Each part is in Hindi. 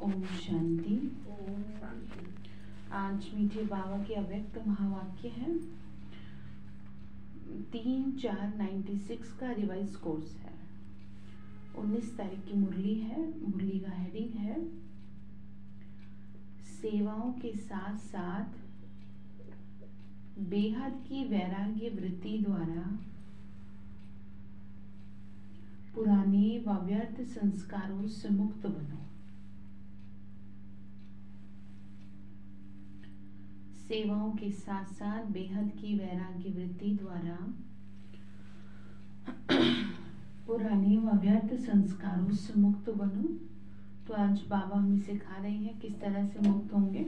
ओम शांति। ओम शांति। आज मीठे बाबा के अव्यक्त महावाक्य है। 3/4/96 का रिवाइज कोर्स है। 19 तारीख की मुरली है। मुरली का हेडिंग है सेवाओं के साथ साथ बेहद की वैराग्य वृत्ति द्वारा पुराने व व्यर्थ संस्कारों से मुक्त बनो। सेवाओं के साथ साथ बेहद की वैराग्य वृत्ति द्वारा पुराने व व्यर्थ संस्कारों से मुक्त बनो। तो आज बाबा हमें सिखा रहे हैं किस तरह से मुक्त होंगे।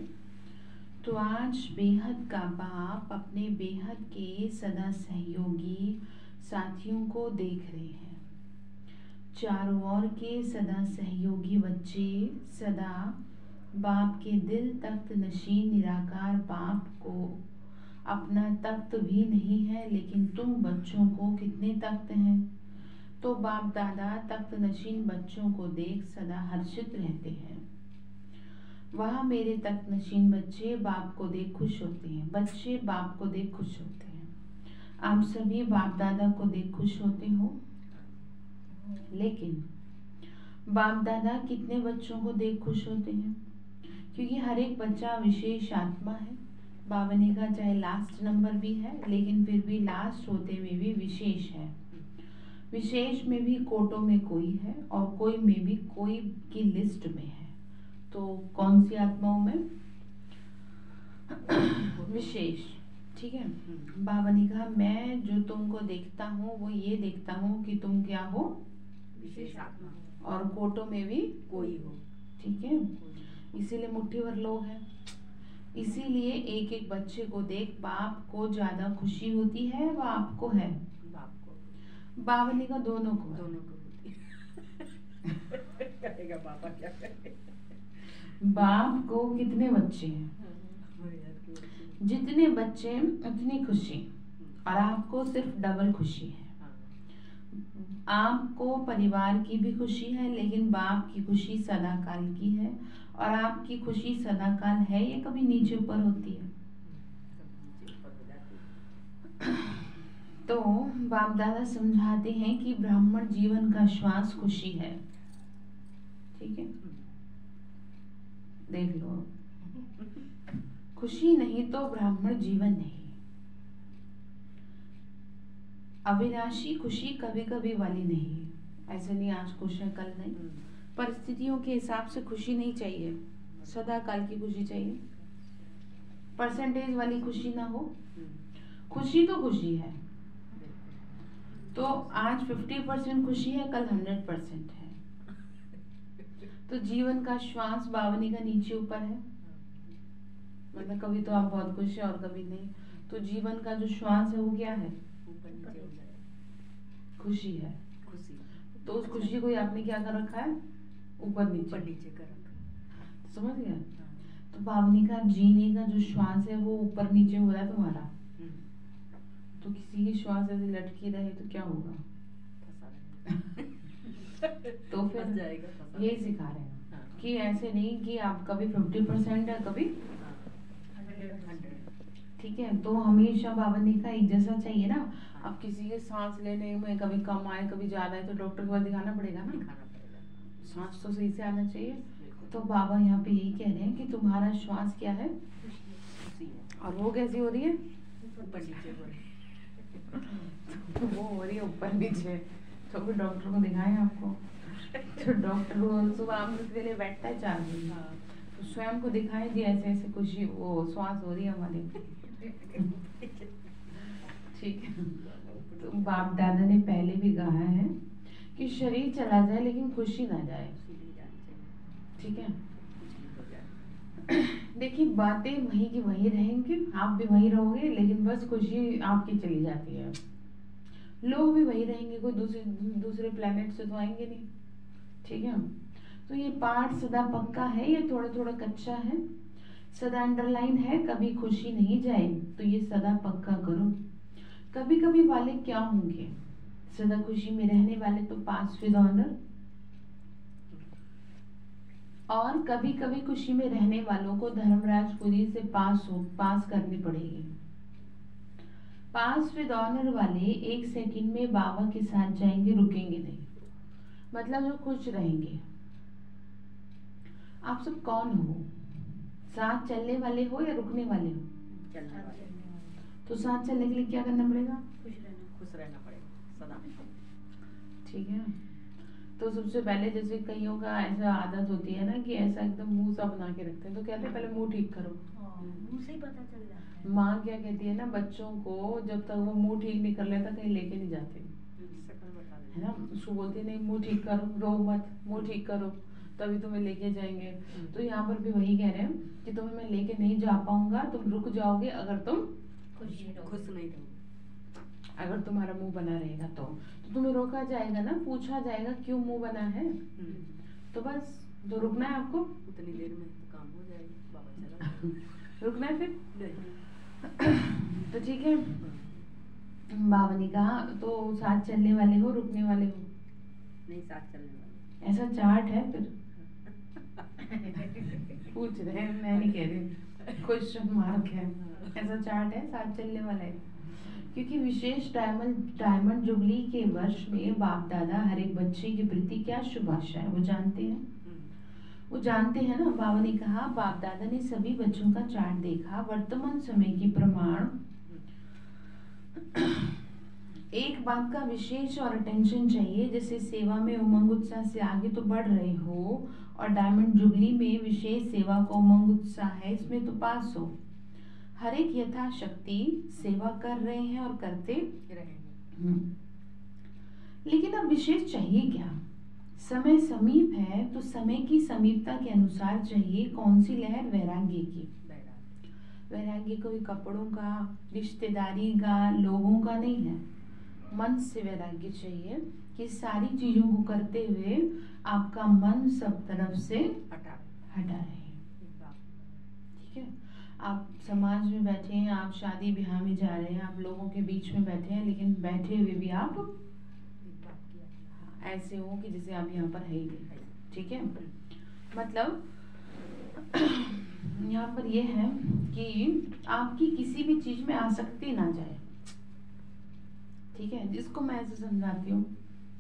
तो आज बेहद का बाप अपने बेहद के सदा सहयोगी साथियों को देख रहे हैं। चारों ओर के सदा सहयोगी बच्चे सदा बाप के दिल तख्त नशीन निराकार बाप को अपना तख्त भी नहीं है, लेकिन तुम बच्चों को कितने तख्त हैं। तो बाप दादा तख्त नशीन बच्चों को देख सदा हर्षित रहते हैं। वह मेरे तख्त नशीन बच्चे बाप को देख खुश होते हैं। बच्चे बाप को देख खुश होते हैं। आप सभी बाप दादा को देख खुश होते हो, लेकिन बाप दादा कितने बच्चों को देख खुश होते हैं? क्योंकि हर एक बच्चा विशेष आत्मा है। बाबा ने कहा चाहे लास्ट नंबर भी है, लेकिन फिर भी लास्ट होते हुए भी विशेष है। विशेष में भी कोटों में कोई है और कोई में भी कोई की लिस्ट में है। तो कौन सी आत्माओं में? विशेष। ठीक है। बाबा ने कहा मैं जो तुमको देखता हूँ वो ये देखता हूँ कि तुम क्या हो, विशेष आत्मा, और कोटों में भी कोई हो। ठीक है। इसीलिए मुट्ठी भर लोग हैं। इसीलिए एक एक बच्चे को देख बाप को ज्यादा खुशी होती है व आपको है? बाप को। बाबा ने कहा दोनों को होती है। करेगा बाबा क्या करे। बाप को कितने बच्चे हैं? जितने बच्चे उतनी खुशी, और आपको सिर्फ डबल खुशी है। आपको परिवार की भी खुशी है, लेकिन बाप की खुशी सदा काल की है। और आपकी खुशी सदा काल है या कभी नीचे ऊपर होती है? तो बाप दादा समझाते हैं कि ब्राह्मण जीवन का श्वास खुशी है। ठीक है, देख लो, खुशी नहीं तो ब्राह्मण जीवन नहीं। अविनाशी खुशी कभी कभी वाली नहीं। ऐसे नहीं आज खुश है कल नहीं। परिस्थितियों के हिसाब से खुशी नहीं चाहिए, सदा काल की खुशी चाहिए। परसेंटेज वाली खुशी ना हो। खुशी तो खुशी है। तो आज 50% खुशी है, कल 100% है। तो जीवन का श्वास बावनी का नीचे ऊपर है। मतलब कभी तो आप बहुत खुश है और कभी नहीं। तो जीवन का जो श्वास है वो क्या है? खुशी है। तो उस खुशी को आपने क्या कर रखा है? ऊपर नीचे कर रखा है। समझ गया? तो बावनी का जीने का जो श्वास है वो ऊपर नीचे हो रहा है तुम्हारा। तो किसी की श्वास ऐसे लटकी रहे तो क्या होगा? तो फिर यही सिखा रहे हैं कि ऐसे नहीं कि आप कभी 50% है कभी 100। ठीक है। तो हमेशा बाबा ने कहा एक जैसा चाहिए ना। अब किसी के सांस लेने में कभी कम आए कभी ज्यादा है तो डॉक्टर के पास दिखाना पड़ेगा ना। सांस तो सही से आना चाहिए। तो बाबा यहाँ पे यही कह रहे हैं कि तुम्हारा श्वास क्या है और वो कैसी हो रही है? ऊपर नीचे हो रही है। वो हो रही है ऊपर नीचे। तो फिर डॉक्टर को दिखाएं आपको। तो डॉक्टर को सुबह अमृत के लिए बैठता है 4 बजे। तो स्वयं को दिखाएं जी ऐसे ऐसे खुशी वो श्वास हो रही है हमारी। ठीक है। तो बाप दादा ने पहले भी कहा है कि शरीर चला जाए लेकिन खुशी ना जाए। ठीक है। देखिए बातें वहीं की वहीं रहेंगी, आप भी वहीं रहोगे, लेकिन बस खुशी आपकी चली जाती है। लोग भी वहीं रहेंगे, कोई दूसरे प्लेनेट से तो आएंगे नहीं। ठीक है। तो ये पार्ट सदा पक्का है या थोड़ा थोड़ा कच्चा है? सदा अंडरलाइन है कभी खुशी नहीं जाए, तो ये सदा पक्का करो। कभी कभी वाले क्या होंगे? सदा खुशी में रहने वाले तो पास विद ऑनर। और कभी कभी खुशी में रहने वालों को धर्मराजपुरी से पास करनी पड़ेगी। पास विद ऑनर वाले 1 सेकंड में बाबा के साथ जाएंगे, रुकेंगे नहीं। मतलब जो खुश रहेंगे। आप सब कौन हो? साथ चलने वाले हो या रुकने वाले हो? चलने वाले। तो साथ चलने के लिए क्या करना पड़ेगा? खुश रहना पड़ेगा सदा। ठीक है। तो सबसे पहले जैसे कईयों का ऐसा आदत होती है ना कि ऐसा एकदम मुंह सा बना के रखते हैं, तो कहते हैं पहले मुंह ठीक करो। मुंह से ही पता चल जाता है। माँ क्या कहती है ना, बच्चों को जब तक वो मुंह ठीक नहीं कर लेता कहीं लेके नहीं जाते, है ना। उसको बोलती है नहीं मुंह ठीक करो, रो मत, मुंह ठीक करो तभी तुम्हें लेके जाएंगे। तो यहाँ पर भी वही कह रहे हैं कि तुम्हें मैं लेके नहीं जा पाऊंगा, तुम रुक जाओगे अगर तुम खुश नहीं रहोगे। अगर तुम्हारा मुंह बना रहेगा तो तुम्हें रोका जाएगा ना, पूछा जाएगा क्यों मुंह बना है। तो बस तो रुकना है आपको, उतनी देर में तो काम हो जाएगा, बाबा चला रुकना है फिर। तो ठीक है, बाबा ने कहा तो साथ चलने वाले हो रुकने वाले हो? नहीं, साथ चलने वाले। ऐसा चार्ट है फिर? पूछ रहे हैं, मैं नहीं कह रही, क्वेश्चन मार्क है। ऐसा चार्ट है, साथ चलने वाला है। क्योंकि विशेष डायमंड जुबली के वर्ष में बाप दादा हर एक बच्चे के प्रति क्या शुभ आशा है वो जानते हैं। वो जानते हैं ना। बाबा ने कहा बाप दादा ने सभी बच्चों का चार्ट देखा, वर्तमान समय की प्रमाण एक बात का विशेष और अटेंशन चाहिए, जैसे सेवा में उमंग उत्साह से आगे तो बढ़ रहे हो और डायमंड जुबली में विशेष सेवा का उमंग उत्साह है, इसमें तो पास हो। हर एक यथाशक्ति सेवा कर रहे हैं और करते रहेंगे। लेकिन अब विशेष चाहिए क्या? समय समीप है तो समय की समीपता के अनुसार चाहिए कौन सी लहर? वैराग्य की। वैराग्य कोई कपड़ों का, रिश्तेदारी का, लोगों का नहीं है। मन से वैराग्य चाहिए कि सारी चीजों को करते हुए आपका मन सब तरफ से हटा रहे। ठीक है। आप समाज में बैठे हैं, आप शादी ब्याह में जा रहे हैं, आप लोगों के बीच में बैठे हैं, लेकिन बैठे हुए भी आप ऐसे हो कि जैसे आप यहाँ पर है ही नहीं। ठीक है। मतलब यहाँ पर ये है कि आपकी किसी भी चीज में आसक्ति ना जाए। ठीक है। जिसको मैं ऐसे समझाती हूँ,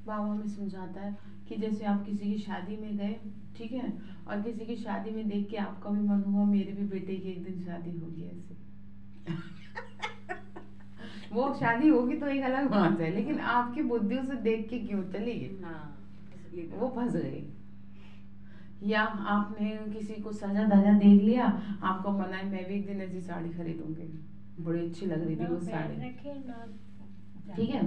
बाबा में समझाता है कि जैसे आप किसी की शादी में गए, ठीक है, और किसी की शादी में देख के आपका भी मन हुआ मेरे भी बेटे की एक दिन शादी होगी ऐसे। वो शादी होगी तो एक अलग बात है, लेकिन आपकी बुद्धि उसे देख के क्यों चली गई? वो फंस गई। या आपने किसी को सजा धजा देख लिया, आपको मना है मैं भी एक दिन ऐसी साड़ी खरीदूंगी, बड़ी अच्छी लग रही थी वो साड़ी। ठीक है।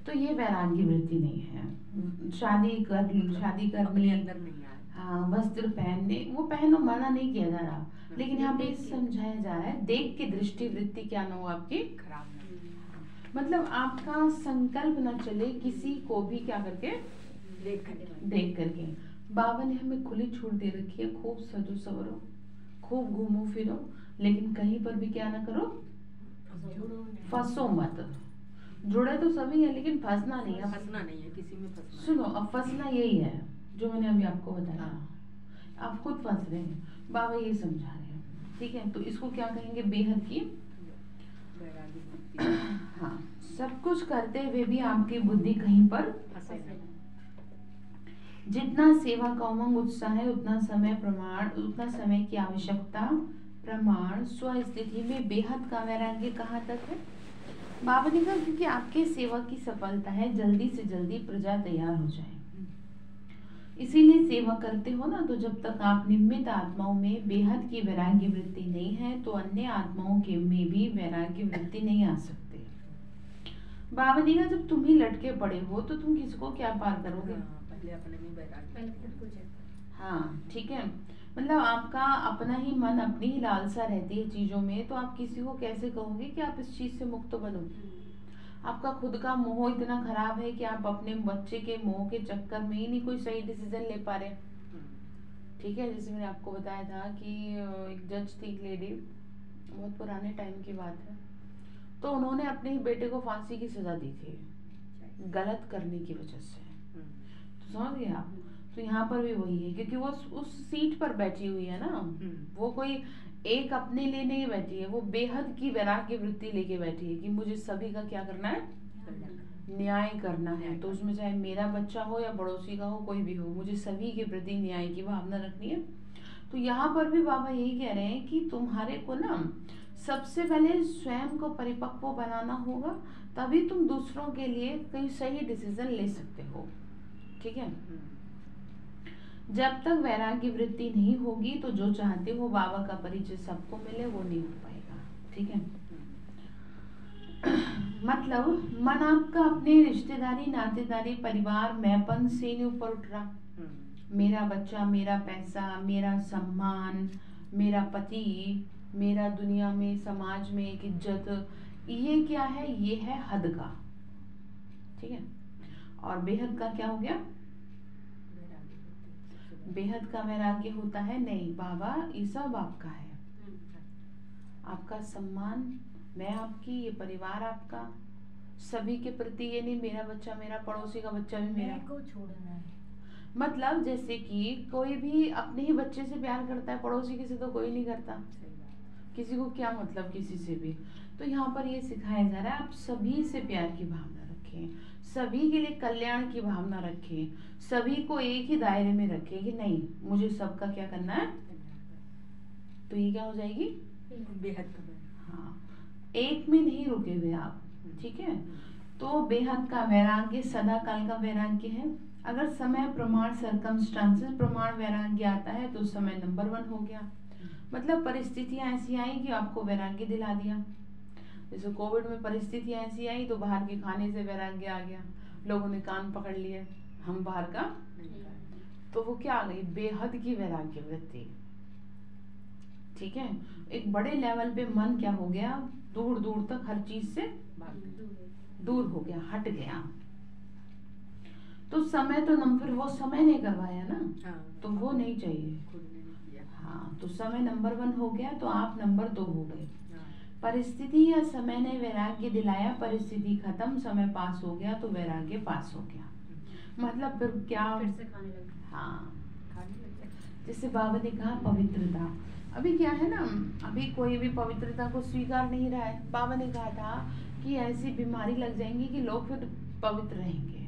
तो ये वैराग्य वृत्ति नहीं है। शादी करनी अंदर नहीं आए। हाँ, वस्त्र पहनने, वो पहनो, मना नहीं किया जा रहा, लेकिन यहाँ पे समझाया जा रहा है देख के दृष्टि वृत्ति क्या ना हो आपकी खराब ना। मतलब आपका संकल्प ना चले किसी को भी क्या करके देख करके। बाबा ने हमें खुली छूट दे रखी है, खूब सजो सवरो, खूब घूमो फिरो, लेकिन कहीं पर भी क्या ना करो, फंसो मत। जुड़े तो सभी है लेकिन फंसना नहीं है। फंसना नहीं है किसी में फंसना। सुनो, अब फंसना यही है जो मैंने अभी आपको बताया। आप खुद फंस रहे हैं, बाबा ये समझा रहे हैं। ठीक है। तो इसको क्या कहेंगे? बेहद की। हाँ, सब कुछ करते हुए भी आपकी बुद्धि कहीं पर फंसे नहीं। जितना सेवा का उमंग उत्साह है उतना समय की आवश्यकता प्रमाण स्वस्थिति में बेहद का वैराग्य कहाँ तक है? बाबा ने कहा क्योंकि आपके सेवा की सफलता है जल्दी से जल्दी प्रजा तैयार हो जाए, इसीलिए सेवा करते हो ना। तो जब तक आप निमित्त आत्माओं में बेहद की वैराग्य वृत्ति नहीं है तो अन्य आत्माओं के में भी वैराग्य वृत्ति नहीं आ सकते। बाबा ने कहा जब तुम ही लटके पड़े हो तो तुम किसको क्या पार करोगे? पहले अपने में वैराग्य। हाँ, ठीक है। मतलब आपका अपना ही मन, अपनी ही लालसा रहती है चीजों में, तो आप किसी को कैसे कहोगे कि आप इस चीज से मुक्त बनो? आपका खुद का मोह इतना खराब है कि आप अपने बच्चे के मोह के चक्कर में ही नहीं कोई सही डिसीजन ले पा रहे। ठीक है। जैसे मैंने आपको बताया था कि एक जज थी, एक लेडी, बहुत पुराने टाइम की बात है, तो उन्होंने अपने ही बेटे को फांसी की सजा दी थी गलत करने की वजह से। तो समझ गए आप? तो यहाँ पर भी वही है, क्योंकि वो उस सीट पर बैठी हुई है ना, वो कोई एक अपने लिए नहीं बैठी है, वो बेहद की वैराग्य वृत्ति लेके बैठी है कि मुझे सभी का क्या करना है, न्याय करना है। तो उसमें चाहे मेरा बच्चा हो या पड़ोसी का हो, कोई भी हो, मुझे सभी के प्रति न्याय की भावना रखनी है। तो यहाँ पर भी बाबा यही कह रहे हैं कि तुम्हारे को ना सबसे पहले स्वयं को परिपक्व बनाना होगा, तभी तुम दूसरों के लिए कोई सही डिसीजन ले सकते हो। ठीक है, जब तक वैराग्य वृत्ति नहीं होगी तो जो चाहते हो बाबा का परिचय सबको मिले, वो नहीं हो पाएगा। ठीक है, मतलब मन आपका अपने रिश्तेदारी, नातेदारी, परिवार, मैंपन से नहीं ऊपर उठ रहा। मेरा बच्चा, मेरा पैसा, मेरा सम्मान, मेरा पति, मेरा दुनिया में, समाज में एक इज्जत, ये क्या है, ये है हद का। ठीक है, और बेहद का क्या हो गया, बेहद का वैराग्य होता है नहीं बाबा ये सब आपका है, आपका सम्मान, मैं आपकी, ये परिवार आपका, सभी के प्रति, ये नहीं मेरा बच्चा, मेरा पड़ोसी का बच्चा भी मेरा को छोड़ना है। मतलब जैसे कि कोई भी अपने ही बच्चे से प्यार करता है, पड़ोसी किसी तो कोई नहीं करता, किसी को क्या मतलब किसी से भी। तो यहाँ पर ये सिखाया जा रहा है आप सभी से प्यार की भावना रखें, सभी के लिए कल्याण की भावना रखें, सभी को एक ही दायरे में रखें कि नहीं मुझे सबका क्या करना है। तो ये क्या हो जाएगी, बेहद। हाँ, एक में नहीं रुके हुए आप। ठीक है, तो बेहद का वैराग्य सदा काल का वैराग्य है। अगर समय प्रमाण सर्कमस्टांसेस प्रमाण वैराग्य आता है तो समय नंबर 1 हो गया। मतलब परिस्थितियां ऐसी आई कि आपको वैराग्य दिला दिया। जैसे कोविड में परिस्थितियां ऐसी आई तो बाहर के खाने से वैराग्य आ गया, लोगों ने कान पकड़ लिए, हम बाहर का, तो वो क्या आ गई, बेहद की वैराग्य वृत्ति। ठीक है, एक बड़े लेवल पे मन क्या हो गया, दूर दूर तक हर चीज से दूर हो गया, हट गया। तो समय तो फिर वो समय ने करवाया ना, तो वो नहीं चाहिए। हाँ, तो समय नंबर 1 हो गया तो आप नंबर 2 हो गए। परिस्थिति या समय ने वैराग्य दिलाया, परिस्थिति खत्म, समय पास हो गया तो वैराग्य पास हो गया। मतलब फिर क्या, फिर से खाने लगे। हाँ, जैसे बाबा ने कहा पवित्रता, अभी क्या है ना, अभी कोई भी पवित्रता को स्वीकार नहीं रहा है। बाबा ने कहा था कि ऐसी बीमारी लग जाएंगी कि लोग फिर पवित्र रहेंगे,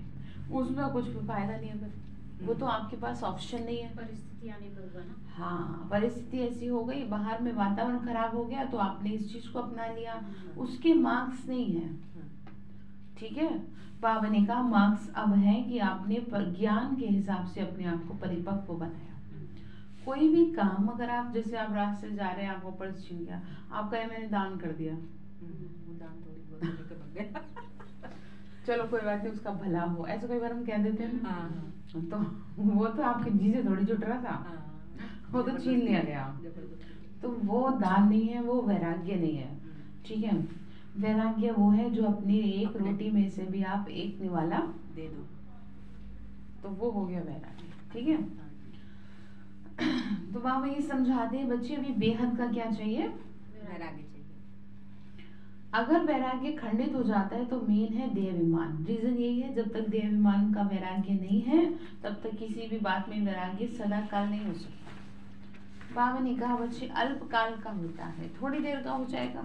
उसमें कुछ भी फायदा नहीं है, फिर वो तो आपके पास ऑप्शन नहीं है, परिस्थिति आने पर होगा ना। हाँ, परिस्थिति ऐसी हो गई, बाहर में वातावरण खराब हो गया तो आपने इस चीज को अपना लिया, उसके मार्क्स नहीं है। ठीक है, बाबा ने कहा मार्क्स अब है कि आपने ज्ञान के हिसाब से अपने आप को परिपक्व बनाया। कोई भी काम, अगर आप जैसे आप रास्ते से जा रहे हैं, आपको पर्स छीन गया, आप कहे मैंने दान कर दिया, दान थोड़ी बहुत बन गया चलो कोई बात नहीं, उसका भला हो, ऐसा कई बार हम कह देते हैं। हाँ, तो वो तो आपके जी से थोड़ी जुट रहा था, वो तो छीन लिया गया, तो वो दान नहीं है, वो वैराग्य नहीं है। ठीक है, वैराग्य वो है जो अपनी एक रोटी में से भी आप एक निवाला दे दो, तो वो हो गया वैराग्य। ठीक है, तो बाबा ये समझाते हैं बच्चे अभी बेहद का क्या चाहिए, वैराग्य चाहिए। अगर वैराग्य खंडित हो जाता है तो मेन है देहाभिमान। रीजन यही है, जब तक देहाभिमान का वैराग्य नहीं है तब तक किसी भी बात में वैराग्य सदा काल नहीं हो सकता। बाबा ने कहा बच्चे अल्प काल का होता है, थोड़ी देर का हो जाएगा।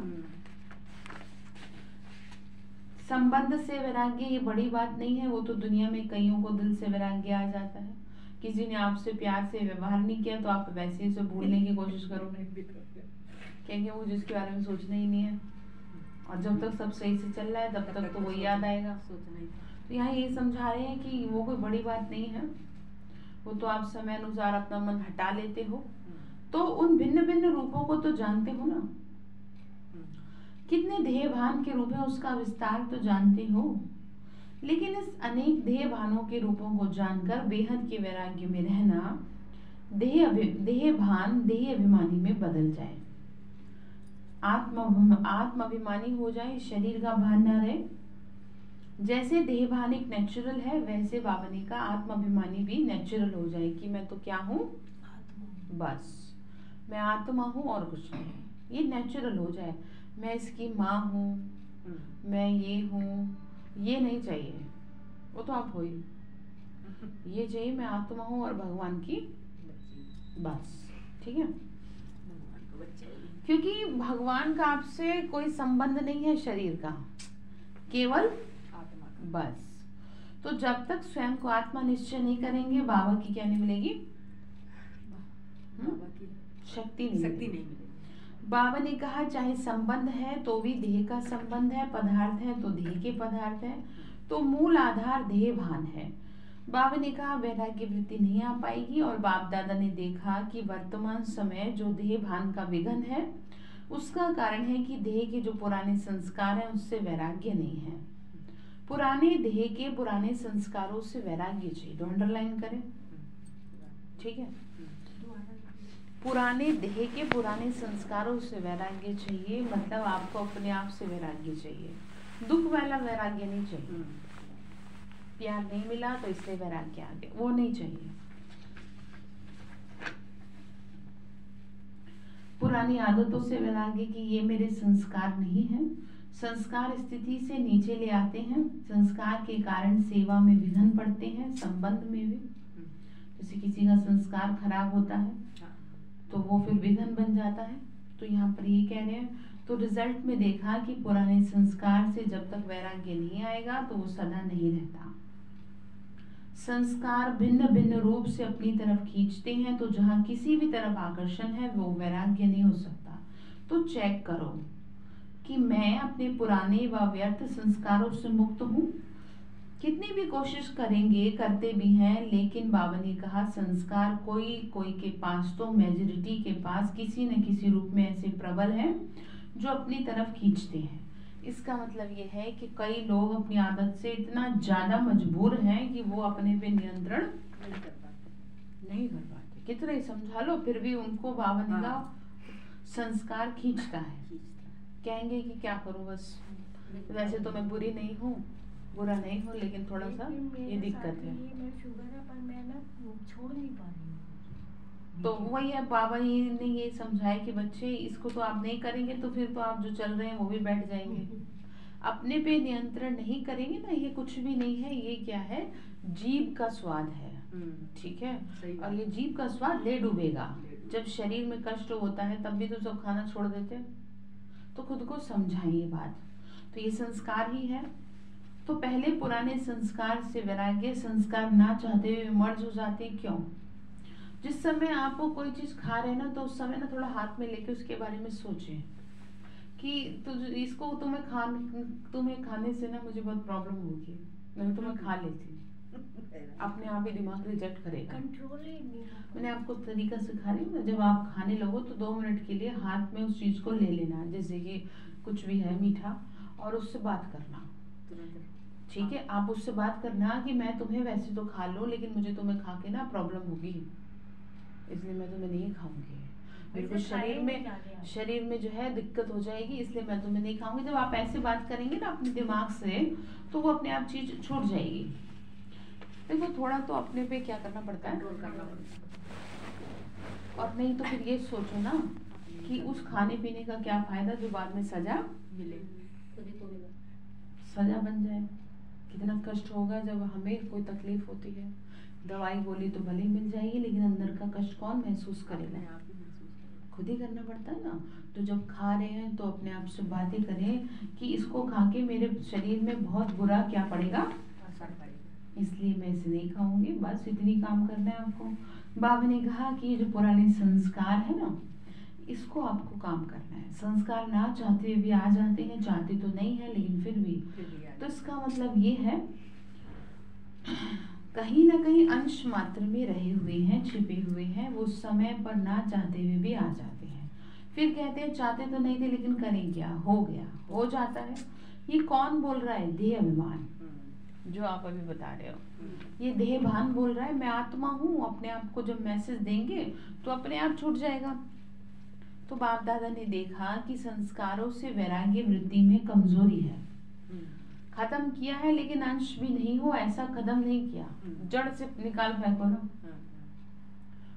संबंध से वैराग्य ये बड़ी बात नहीं है, वो तो दुनिया में कईयों को दिल से वैराग्य आ जाता है। किसी ने आपसे प्यार से व्यवहार नहीं किया तो आप वैसे ही उसे भूलने की कोशिश करोगे, क्योंकि वो जिसके बारे में सोचना ही नहीं है, और जब तक सब सही से चल रहा है तब तक तो वो याद आएगा। तो यहाँ ये समझा रहे हैं कि वो कोई बड़ी बात नहीं है, वो तो आप समय अनुसार अपना मन हटा लेते हो, तो उन भिन्न भिन्न रूपों को तो जानते हो ना, कितने देह भान के रूप है उसका विस्तार तो जानते हो, लेकिन इस अनेक देह भानों के रूपों को जानकर बेहद के वैराग्य में रहना देह भान देह अभिमानी में बदल जाए, आत्म अभिमानी हो जाए, शरीर का भान ना रहे। जैसे देह भान एक नेचुरल है, वैसे बाबा ने का आत्म अभिमानी भी नेचुरल हो जाए कि मैं तो क्या हूँ, बस मैं आत्मा हूँ और कुछ नहीं, ये नेचुरल हो जाए। मैं इसकी माँ हूँ, मैं ये हूँ, ये नहीं चाहिए, वो तो आप हो ही। ये चाहिए मैं आत्मा हूँ और भगवान की बस, ठीक है। भगवान को बच्चे ही। क्योंकि भगवान का आपसे कोई संबंध नहीं है शरीर का, केवल आत्मा का। बस। तो जब तक स्वयं को आत्मा निश्चय नहीं करेंगे, बाबा की क्या नहीं मिलेगी, बाबा की शक्ति नहीं शक्ति मिलेगी। नहीं मिलेगी। बाबा ने कहा चाहे संबंध है तो भी देह का संबंध है, पदार्थ है तो देह के पदार्थ है, तो मूल आधार देह भान है। बाबा ने कहा वैराग्य वृत्ति नहीं आ पाएगी, और बाप दादा ने देखा कि वर्तमान समय जो देह भान का विघन है उसका कारण है कि देह के जो पुराने संस्कार हैं उससे वैराग्य नहीं है। पुराने देह के पुराने संस्कारों से वैराग्य चाहिए, तो अंडरलाइन करें, ठीक है। पुराने देह के पुराने संस्कारों से वैराग्य चाहिए, मतलब आपको अपने आप से वैराग्य चाहिए। दुख वाला वैराग्य नहीं चाहिए, प्यार नहीं मिला तो इसलिए वैराग्य आ गया, वो नहीं चाहिए। पुरानी आदतों से वैराग्य कि ये मेरे संस्कार नहीं है, संस्कार स्थिति से नीचे ले आते हैं, संस्कार के कारण सेवा में विघन पड़ते हैं, संबंध में भी। जैसे किसी का संस्कार खराब होता है तो वो फिर विघन बन जाता है, तो यहाँ पर ये कह रहे हैं। तो रिजल्ट में देखा कि पुराने संस्कार से जब तक वैराग्य नहीं आएगा तो वो सदा नहीं रहता। संस्कार भिन्न भिन्न रूप से अपनी तरफ खींचते हैं, तो जहाँ किसी भी तरफ आकर्षण है वो वैराग्य नहीं हो सकता। तो चेक करो कि मैं अपने पुराने व व्यर्थ संस्कारों से मुक्त हूँ। कितनी भी कोशिश करेंगे, करते भी हैं, लेकिन बाबा ने कहा संस्कार कोई कोई के पास, तो मेजॉरिटी के पास किसी न किसी रूप में ऐसे प्रबल हैं जो अपनी तरफ खींचते हैं। इसका मतलब ये है कि कई लोग अपनी आदत से इतना ज्यादा मजबूर हैं कि वो अपने पे नियंत्रण नहीं कर पाते। कितना ही समझा लो फिर भी उनको बाबा ने कहा संस्कार खींचता है। कहेंगे कि क्या करूं, बस वैसे तो मैं बुरी नहीं हूँ, बुरा नहीं हूँ, लेकिन थोड़ा सा ये दिक्कत है। मैं शुगर है पर मैं ना छोड़ नहीं पा रही हूँ। तो वही है, बाबा ने ये समझाया कि बच्चे इसको तो आप नहीं करेंगे तो फिर तो आप जो चल रहे हैं वो भी बैठ जाएंगे। अपने पे नियंत्रण नहीं करेंगे ना, ये कुछ भी नहीं है, ये क्या है, जीभ का स्वाद है, ठीक है। और ये जीभ का स्वाद ले डूबेगा। जब शरीर में कष्ट होता है तब भी तो सब खाना छोड़ देते हैं। तो खुद को समझाएं ये बात। तो ये संस्कार ही है। तो पहले पुराने संस्कार से वैराग्य, संस्कार ना चाहते हुए मर्ज हो जाते हैं। क्यों? जिस समय आप कोई चीज खा रहे हैं ना, तो उस समय ना थोड़ा हाथ में लेके उसके बारे में सोचें कि इसको तुम्हें खाने से ना मुझे बहुत प्रॉब्लम होगी, नहीं तो मैं खा लेती। अपने आप ही दिमाग रिजेक्ट करेगा। कंट्रोल ही नहीं। मैंने आपको तरीका सिखा रही हूँ ना, जब आप खाने लगो तो 2 मिनट के लिए हाथ में उस चीज को ले लेना, जैसे कि कुछ भी है मीठा, और उससे बात करना, ठीक है। आप उससे बात करना कि मैं तुम्हें वैसे तो खा लूं, लेकिन मुझे तुम्हें खा के ना प्रॉब्लम होगी, इसलिए मैं तुम्हें नहीं खाऊंगी। बिल्कुल शरीर में जो है दिक्कत हो जाएगी, इसलिए मैं तुम्हें नहीं खाऊंगी। जब आप ऐसे बात करेंगे ना अपने दिमाग से, तो वो अपने आप चीज छूट जाएगी। देखो थोड़ा तो अपने पे क्या करना पड़ता है, और नहीं तो फिर ये सोचो ना कि उस खाने पीने का क्या फायदा जो बाद में सजा मिले, सजा बन जाए। कितना कष्ट होगा जब हमें कोई तकलीफ होती है। दवाई गोली तो भले ही मिल जाएगी, लेकिन अंदर का कष्ट कौन महसूस करेगा? खुद ही करना पड़ता है ना। तो जब खा रहे हैं तो अपने आप से बातें करें कि इसको खा के मेरे शरीर में बहुत बुरा क्या पड़ेगा, इसलिए मैं इसे नहीं खाऊंगी। बस इतनी काम करना है आपको। बाबा ने कहा कि ये जो पुराने संस्कार है ना, इसको आपको काम करना है। संस्कार ना चाहते हुए भी आ जाते हैं, चाहते तो नहीं है लेकिन फिर भी। तो इसका मतलब ये है कहीं ना कहीं अंश मात्र में रहे हुए हैं, छिपे हुए हैं, वो समय पर ना चाहते हुए भी आ जाते हैं। फिर कहते हैं चाहते तो नहीं थे लेकिन करें क्या, हो गया, हो जाता है। ये कौन बोल रहा है? देह अभिमान, जो आप अभी बता रहे हो। ये देह भान बोल रहा है मैं आत्मा हूँ। अपने आप को जब मैसेज देंगे तो अपने आप छूट जाएगा। तो बाप दादा ने देखा कि संस्कारों से वैराग्य वृत्ति में कमजोरी है। खत्म किया है लेकिन अंश भी नहीं हो, ऐसा कदम नहीं किया, जड़ से निकाल फेंको ना।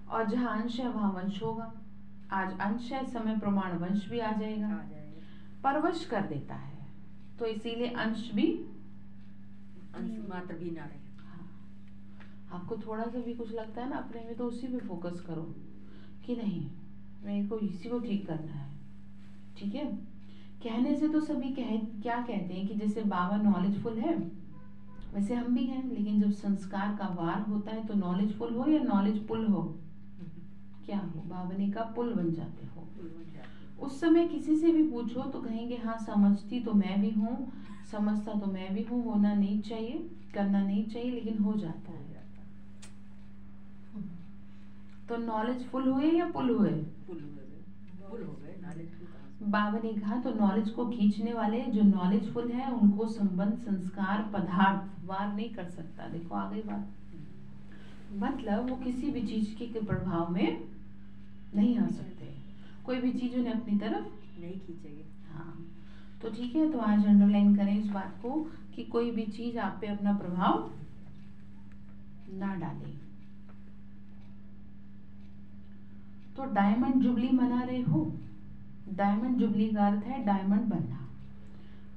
और जहाँ अंश है वहां वंश होगा। आज अंश है, समय प्रमाण वंश भी आ जाएगा। परवश कर देता है, तो इसीलिए अंश भी अंश मात्र भी ना रहे। आपको थोड़ा सा भी कुछ लगता है ना अपने में, तो उसी पे फोकस करो कि नहीं मेरे को इसी को ठीक करना है। ठीक है, कहने से तो सभी क्या कहते हैं कि जैसे बाबा नॉलेजफुल है वैसे हम भी हैं, लेकिन जब संस्कार का वार होता है तो नॉलेजफुल हो या नॉलेजफुल हो, क्या हो, बाबा ने कहा पुल बन जाते हो। उस समय किसी से भी पूछो तो कहेंगे हाँ समझती तो मैं भी हूँ, समझता तो मैं भी हूँ, होना नहीं चाहिए, करना नहीं चाहिए, लेकिन हो जाता है। तो नॉलेजफुल हुए या पुल हुए? पुल हो गए नॉलेजफुल। बाबा ने कहा तो नॉलेज को खींचने वाले जो नॉलेजफुल है उनको संबंध संस्कार पदार्थ वार नहीं कर सकता। देखो आ गई बात, मतलब वो किसी भी चीज के प्रभाव में नहीं आ सकते, कोई भी चीज उन्हें अपनी तरफ नहीं खींचेगी। हाँ, तो ठीक है, तो आज अंडरलाइन करें इस बात को कि कोई भी चीज आप पे अपना प्रभाव ना डाले। तो डायमंड जुबली मना रहे हो, डायमंड जुबली का अर्थ है डायमंड बनना।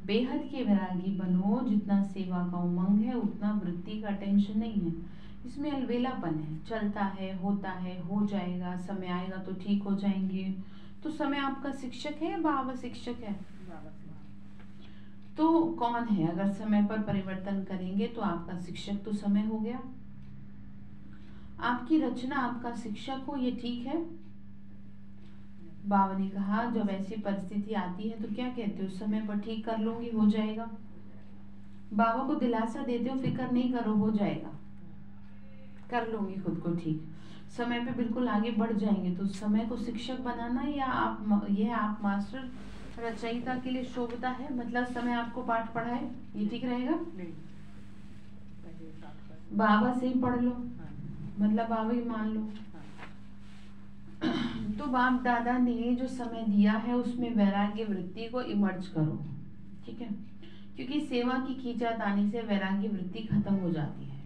बेहद के वैरागी बनो, जितना सेवा का उमंग है उतना वृत्ति का टेंशन नहीं है। इसमें अलबेलापन है, चलता है, होता है, हो जाएगा, समय आएगा तो ठीक हो जाएंगे। तो समय आपका शिक्षक है या बाबा शिक्षक है? तो कौन है? अगर समय पर परिवर्तन करेंगे तो आपका शिक्षक तो समय हो गया। आपकी रचना आपका शिक्षक हो, ये ठीक है। बाबा ने कहा जब ऐसी परिस्थिति आती है तो क्या कहते हो, समय पर ठीक कर लूंगी, हो जाएगा। बाबा को दिलासा देते हो फिक्र नहीं करो, हो जाएगा, कर लूंगी खुद को ठीक, समय पे बिल्कुल आगे बढ़ जाएंगे। तो समय को शिक्षक बनाना या आप मास्टर रचयिता के लिए शोभता है, मतलब समय आपको पाठ पढ़ाए, ये ठीक रहेगा? नहीं, बाबा से ही पढ़ लो, मतलब बाबा ही मान लो। तो बाप दादा ने जो समय दिया है उसमें वैराग्य वृत्ति को इमर्ज करो। ठीक है, क्योंकि सेवा की खींचातानी से वैराग्य वृत्ति खत्म हो जाती है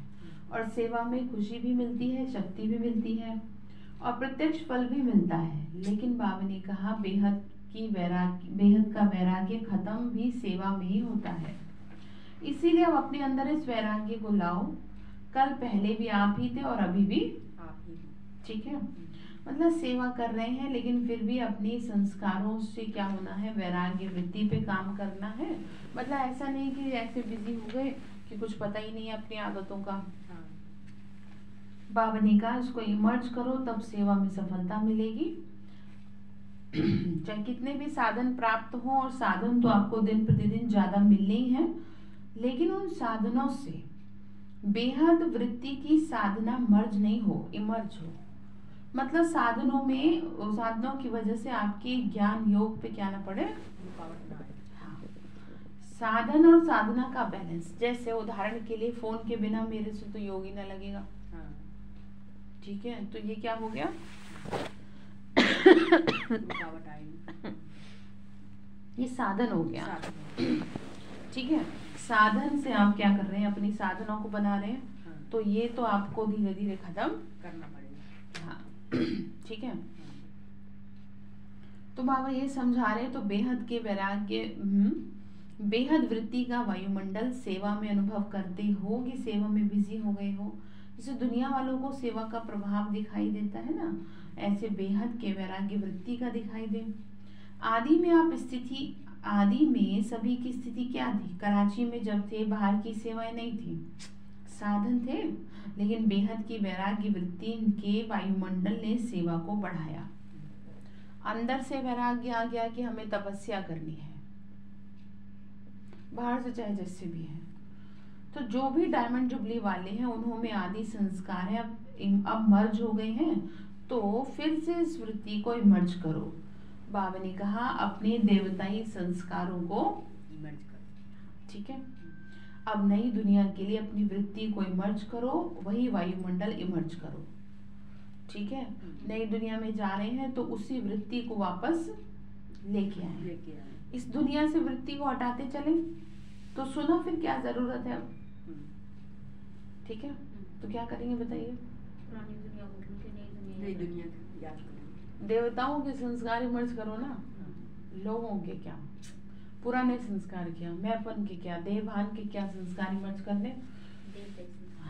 और सेवा में खुशी भी मिलती है, शक्ति भी मिलती है और प्रत्यक्ष फल भी मिलता है। लेकिन बाबा ने कहा बेहद का वैराग्य खत्म भी सेवा में ही होता है। इसीलिए अब अपने अंदर इस वैराग्य को लाओ। कल पहले भी आप ही थे और अभी भी आप ही। ठीक है, मतलब सेवा कर रहे हैं लेकिन फिर भी अपने संस्कारों से क्या होना है, वैराग्य वृत्ति पे काम करना है। मतलब ऐसा नहीं कि ऐसे बिजी हो गए कि कुछ पता ही नहीं है अपनी आदतों का। बाबा ने कहा इसको इमर्ज करो, तब सेवा में सफलता मिलेगी। चाहे कितने भी साधन प्राप्त हो, और साधन तो आपको दिन प्रतिदिन ज्यादा मिलने ही है, लेकिन उन साधनों से बेहद वृत्ति की साधना मर्ज नहीं हो, इमर्ज हो। मतलब साधनों की वजह से आपके ज्ञान योग पे क्या ना पड़े, हाँ। साधन और साधना का बैलेंस, जैसे उदाहरण के लिए फोन के बिना मेरे से तो योग ही ना लगेगा। ठीक है, तो ये क्या हो गया, ये साधन हो गया। ठीक है, साधन से आप क्या कर रहे हैं, अपनी साधनों को बना रहे हैं। तो ये तो आपको धीरे धीरे खत्म करना पड़ेगा। हाँ, ठीक है। तो बाबा ये समझा रहे, तो बेहद के वैराग्य, बेहद वृत्ति का वायुमंडल सेवा में अनुभव करते हो कि सेवा में बिजी हो गए हो। जैसे दुनिया वालों को सेवा का प्रभाव दिखाई देता है ना, ऐसे बेहद के वैराग्य वृत्ति का दिखाई दे। आदि में सभी की स्थिति क्या थी? कराची में जब थे बाहर की सेवाएं नहीं थी, साधन थे, लेकिन बेहद की वैराग्य वृत्ति के वायुमंडल ने सेवा को बढ़ाया। अंदर से वैराग्य आ गया कि हमें तपस्या करनी है, बाहर से चाहे जैसे भी है। तो जो भी डायमंड जुबली वाले हैं उन्होंने आदि संस्कार है, अब मर्ज हो गए हैं, तो फिर से इस वृत्ति को इमर्ज करो। बाबा ने कहा अपने देवताई संस्कारों को इमर्ज करो। ठीक है, अब नई दुनिया के लिए अपनी वृत्ति को इमर्ज करो, वही वायुमंडल इमर्ज करो। ठीक है, नई दुनिया में जा रहे हैं तो उसी वृत्ति को वापस लेके आए। इस दुनिया से वृत्ति को हटाते चले तो सुनो फिर क्या जरूरत है। ठीक है, तो क्या करेंगे बताइए? नई दुनिया याद करेंगे। देवताओं के संस्कार इमर्ज करो ना, लोगों के क्या, पुराने संस्कार क्या, मैंपन के क्या, देवभान के क्या संस्कार इमर्ज करने।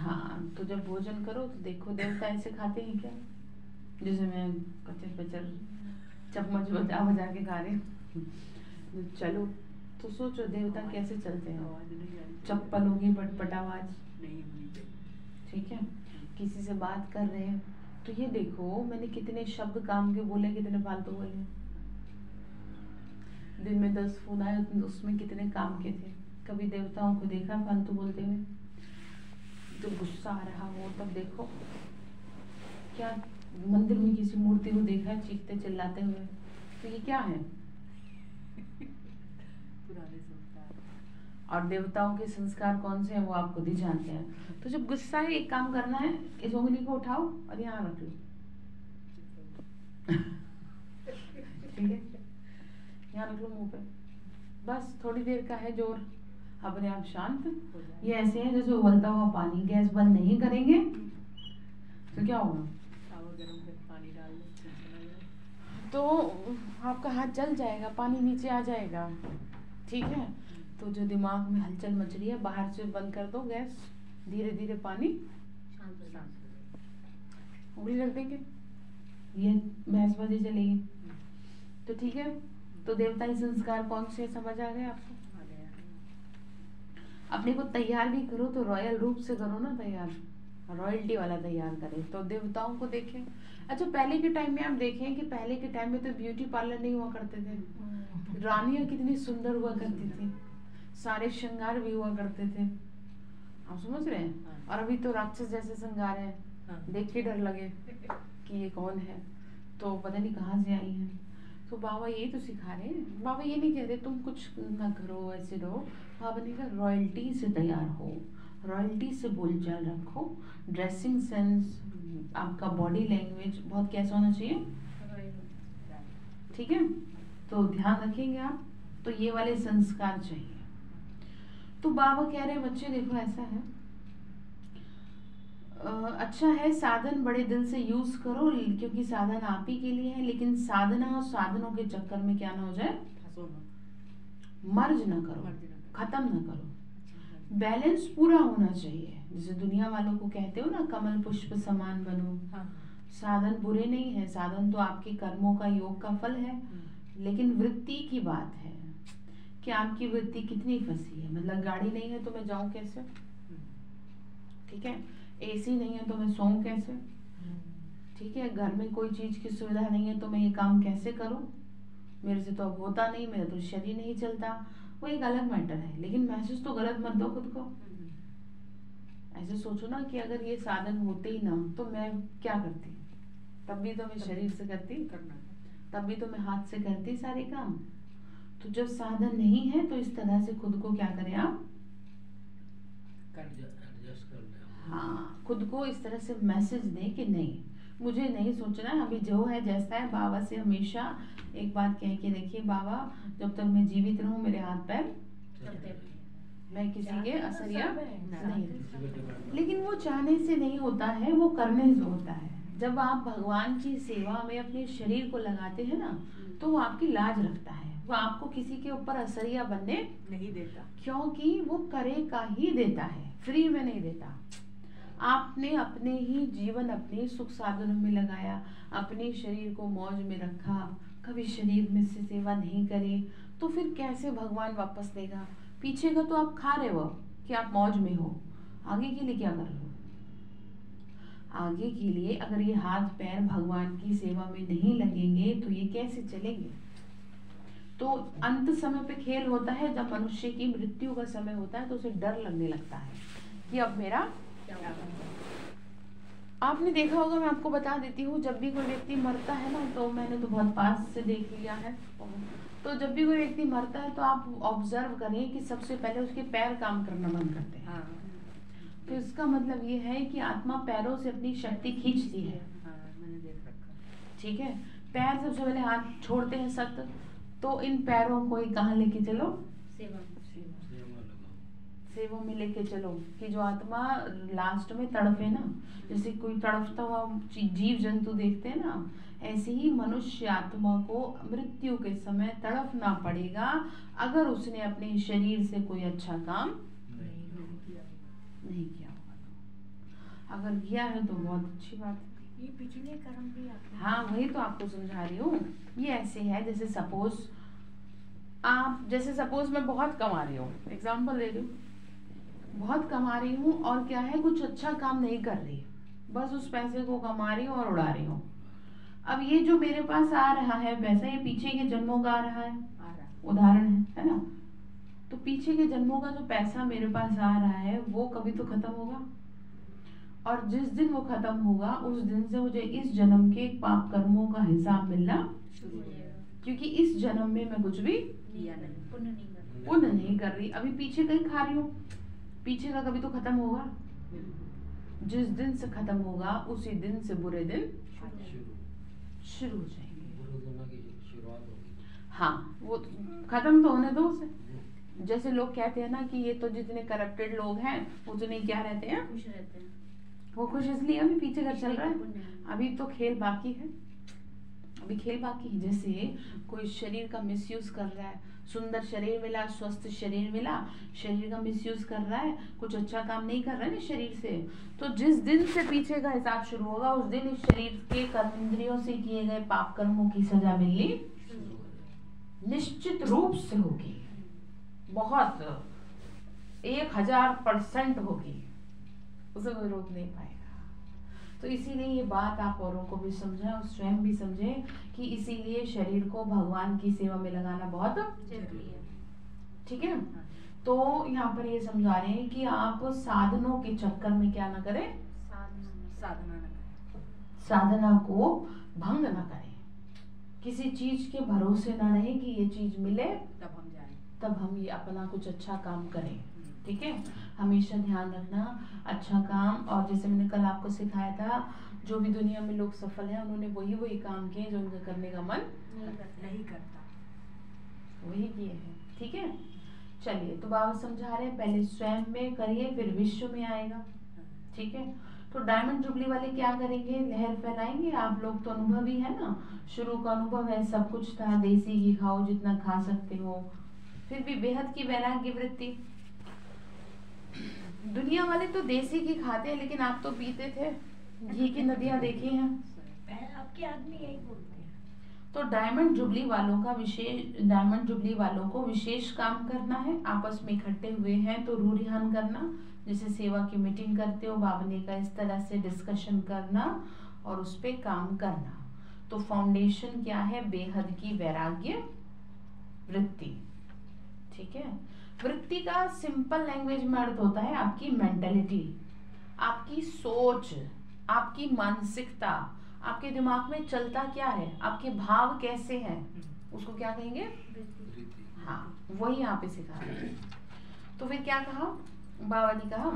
हाँ, तो जब भोजन करो तो देखो देवता ऐसे खाते हैं क्या, जैसे मैं कचर पचर चम्मच बजा बजा के खा रही हूँ। चलो तो सोचो देवता कैसे चलते हैं, आवाज नहीं आ रही। चप्पल होगी पटपट आवाज, नहीं हुई। ठीक है। किसी से बात कर रहे हैं तो ये देखो मैंने कितने शब्द काम के बोले, कितने फालतू बोले। दिन में 10 फोन आए, उसमें कितने काम के थे। कभी देवताओं को देखा फालतू बोलते हुए? जब गुस्सा आ रहा हो तब देखो, क्या मंदिर में किसी मूर्ति को देखा है चीखते चिल्लाते हुए? तो ये क्या है? पुराने संस्कार। और देवताओं के संस्कार कौन से हैं वो आप खुद ही जानते हैं। तो जब गुस्सा है एक काम करना है, इस उंगली को उठाओ और यहाँ रख लो। ठीक है, यहाँ रख लो मुंह पे, बस थोड़ी देर का है जोर, अपने आप शांत। ये ऐसे है जैसे उबलता हुआ पानी, गैस बंद नहीं करेंगे तो क्या होगा? गरम कर पानी डाल दो तो आपका हाथ जल जाएगा, पानी नीचे आ जाएगा, ठीक है। तो जो दिमाग में हलचल मच रही है बाहर से बंद कर दो गैस, धीरे धीरे पानी उंगली रख देंगे, ये बहसबाजी चलेगी। तो ठीक है, तो देवताई संस्कार कौन से समझ आ गए आपको? अपने को तैयार भी करो तो रॉयल रूप से करो ना तैयार, रॉयल्टी वाला तैयार करें। तो देवताओं को देखें। अच्छा, पहले के टाइम में आप देखें कि पहले के टाइम में तो ब्यूटी पार्लर नहीं हुआ करते थे, रानियां कितनी सुंदर हुआ करती थी, सारे श्रृंगार भी हुआ करते थे, आप समझ रहे हैं। और अभी तो राक्षस जैसे श्रृंगार है, देख के डर लगे कि ये कौन है, तो पता नहीं कहाँ से आई है। तो बाबा ये तो सिखा रहे हैं, बाबा ये नहीं कह रहे तुम कुछ ना करो ऐसे रहो, बाबा ने कहा रॉयल्टी से तैयार हो, रॉयल्टी से बोलचाल रखो, ड्रेसिंग सेंस, आपका बॉडी लैंग्वेज बहुत कैसा होना चाहिए, ठीक है। तो ध्यान रखेंगे आप, तो ये वाले संस्कार चाहिए। तो बाबा कह रहे हैं बच्चे देखो ऐसा है, अच्छा है साधन बड़े दिल से यूज करो, क्योंकि साधन आप ही के लिए है, लेकिन साधना और साधनों के चक्कर में क्या ना हो जाए, मर्ज ना करो, खत्म ना करो, बैलेंस पूरा होना चाहिए। जैसे दुनिया वालों को कहते हो ना कमल पुष्प समान बनो। साधन बुरे नहीं है, साधन तो आपके कर्मों का योग का फल है, लेकिन वृत्ति की बात है कि आपकी वृत्ति कितनी फंसी है। मतलब गाड़ी नहीं है तो मैं जाऊं कैसे, ठीक है, एसी नहीं है तो मैं सोऊं कैसे, ठीक है, घर में कोई चीज की सुविधा नहीं है तो मैं ये काम कैसे करूं, मेरे से तो अब होता नहीं, मेरा तो शरीर नहीं चलता, वो एक अलग मैटर है। लेकिन मैसेज तो गलत मत दो खुद को। ऐसे सोचो ना कि अगर ये साधन होते ही ना तो मैं क्या करती, तब भी तो मैं शरीर से करती, तब भी तो मैं हाथ से करती सारे काम। तो जब साधन नहीं है तो इस तरह से खुद को क्या करें आप, हाँ, खुद को इस तरह से मैसेज दें कि नहीं, मुझे नहीं सोचना है, अभी जो है जैसा है। बाबा से हमेशा एक बात कह के देखिए, बाबा जब तक मैं जीवित रहूं मेरे हाथ पैर, मैं किसी के असरिया नहीं, लेकिन वो चाहने से नहीं होता है, वो करने से होता है। जब आप भगवान की सेवा में अपने शरीर को लगाते हैं ना तो वो आपकी लाज रखता है, वो आपको किसी के ऊपर असरिया बनने नहीं देता, क्योंकि वो करे का ही देता है, फ्री में नहीं देता। आपने अपने ही जीवन अपने सुख साधनों में लगाया, अपने शरीर को मौज में रखा, कभी शरीर में से सेवा नहीं करे तो फिर कैसे भगवान वापस देगा। पीछे का तो आप खा रहे हो कि आप मौज में हो, आगे के लिए क्या कर रहे हो? आगे के लिए अगर ये हाथ पैर भगवान की सेवा में नहीं लगेंगे तो ये कैसे चलेंगे। तो अंत समय पे खेल होता है, जब मनुष्य की मृत्यु का समय होता है तो उसे डर लगने लगता है कि अब मेरा आपने देखा होगा, मैं आपको बता देती हूँ, जब भी कोई व्यक्ति मरता है ना, तो मैंने तो बहुत पास से देख लिया है, तो जब भी कोई व्यक्ति मरता है तो आप ऑब्जर्व करें कि सबसे पहले उसके पैर काम करना बंद करते हैं। तो इसका मतलब ये है कि आत्मा पैरों से अपनी शक्ति खींचती है, मैंने देख रखा, ठीक है। पैर सबसे पहले हाथ छोड़ते हैं सख्त, तो इन पैरों को कहाँ लेके चलो, सेवा में लेके चलो, कि जो आत्मा लास्ट में तड़पे ना, जैसे कोई तड़पता हुआ जीव जंतु देखते हैं ना, ऐसे ही मनुष्य आत्मा को मृत्यु के समय तड़पना पड़ेगा अगर उसने अपने शरीर से कोई अच्छा काम नहीं किया होगा। अगर किया है तो बहुत अच्छी बात है। ये पिछले कर्म भी आपने। हाँ वही तो आपको समझा रही हूँ। ये ऐसे है जैसे सपोज मैं बहुत कमा रही हूँ, एग्जाम्पल ले रही हूँ, बहुत कमा रही हूँ और क्या है कुछ अच्छा काम नहीं कर रही, बस उस पैसे को कमा रही हूँ और उड़ा रही हूँ। अब ये जो मेरे पास आ रहा है पैसा, ये पीछे के जन्मों का आ रहा है, उदाहरण है ना। तो पीछे के जन्मों का जो पैसा मेरे पास आ रहा है वो कभी तो खत्म होगा, और जिस दिन वो खत्म होगा उस दिन से मुझे इस जन्म के पाप कर्मों का हिसाब मिलना शुरू हो जाएगा। क्योंकि इस जन्म में मैं कुछ भी दिया नहीं, पुण्य नहीं कर रही, अभी पीछे कहीं खा रही हूँ, पीछे का कभी तो खत्म होगा। बिल्कुल। जिस दिन से खत्म होगा उसी दिन से बुरे दिन शुरू हो जाएंगे। हाँ वो खत्म तो होने दो उसे। जैसे लोग कहते हैं ना कि ये तो जितने करप्टेड लोग हैं उतने क्या रहते हैं, खुश रहते हैं। वो खुश इसलिए अभी पीछे का चल रहा है, अभी तो खेल बाकी है, अभी खेल बाकी है। जैसे कोई शरीर का मिसयूज कर रहा है, सुंदर शरीर मिला, स्वस्थ शरीर मिला, शरीर का मिसयूज कर रहा है, कुछ अच्छा काम नहीं कर रहा है ना शरीर से, तो जिस दिन से पीछे का हिसाब शुरू होगा उस दिन इस शरीर के कर्म इंद्रियों से किए गए पाप कर्मों की सजा मिलनी निश्चित रूप से होगी, बहुत 1000% होगी, उसे कोई रोक नहीं पाएगा। तो इसीलिए ये बात आप औरों को भी समझाएं और स्वयं भी समझें कि इसीलिए शरीर को भगवान की सेवा में लगाना बहुत जरूरी है। ठीक है। तो यहाँ पर ये समझा रहे हैं कि आप साधनों के चक्कर में क्या ना करें, साधना न करें, साधना को भंग ना करें, किसी चीज के भरोसे ना रहे कि ये चीज मिले तब हम जाएं, तब हम ये अपना कुछ अच्छा काम करें। ठीक है, हमेशा ध्यान रखना अच्छा काम। और जैसे मैंने कल आपको सिखाया था, जो भी दुनिया में लोग सफल हैं उन्होंने वही काम किए जो उनका करने का मन नहीं करता, वही किए हैं। ठीक है, चलिए तो बाबा समझा रहे हैं पहले स्वयं में करिए फिर विश्व में आएगा। ठीक है, तो डायमंड जुबली वाले क्या करेंगे, लहर फैलाएंगे। आप लोग तो अनुभवी है ना, शुरू का अनुभव है, सब कुछ था, देसी घी खाओ जितना खा सकते हो, फिर भी बेहद की वैराग्य वृत्ति। दुनिया वाले तो देसी घी खाते हैं लेकिन आप तो पीते थे, घी की नदियां देखी हैं। आपके आदमी यही बोलते हैं। तो डायमंड जुबली वालों को विशेष काम करना है, आपस में इकट्ठे हुए हैं तो रूढ़ियान करना, जैसे सेवा की मीटिंग करते हो बाबने का, इस तरह से डिस्कशन करना और उस पे काम करना। तो फाउंडेशन क्या है, बेहद की वैराग्य वृत्ति। ठीक है, वृत्ति का सिंपल लैंग्वेज में अर्थ होता है आपकी मेंटेलिटी, आपकी सोच, आपकी मानसिकता, आपके दिमाग में चलता क्या है, आपके भाव कैसे हैं, उसको क्या कहेंगे, हाँ वही यहाँ पे सिखा रहे हैं। तो फिर क्या कहा बाबा ने, कहा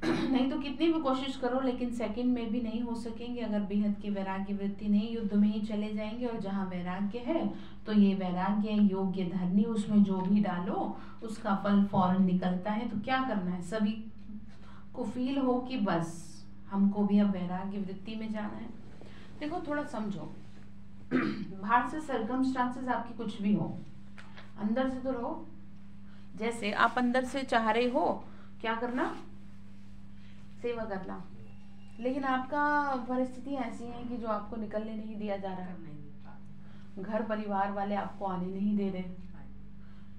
नहीं तो कितनी भी कोशिश करो लेकिन सेकंड में भी नहीं हो सकेंगे अगर बेहद की वैराग्य वृत्ति नहीं, युद्ध में ही चले जाएंगे। और जहाँ वैराग्य है तो ये वैराग्य योग्य धरनी, उसमें जो भी डालो उसका फल फौरन निकलता है। तो क्या करना है, सभी को फील हो कि बस हमको भी अब वैराग्य वृत्ति में जाना है। देखो थोड़ा समझो, बाहर से सर्कमस्टांसेस आपकी कुछ भी हो, अंदर से तो रहो। जैसे आप अंदर से चाह रहे हो क्या करना, सेवा करना, लेकिन आपका परिस्थिति ऐसी है कि जो आपको निकलने नहीं दिया जा रहा है, घर परिवार वाले आपको आने नहीं दे रहे,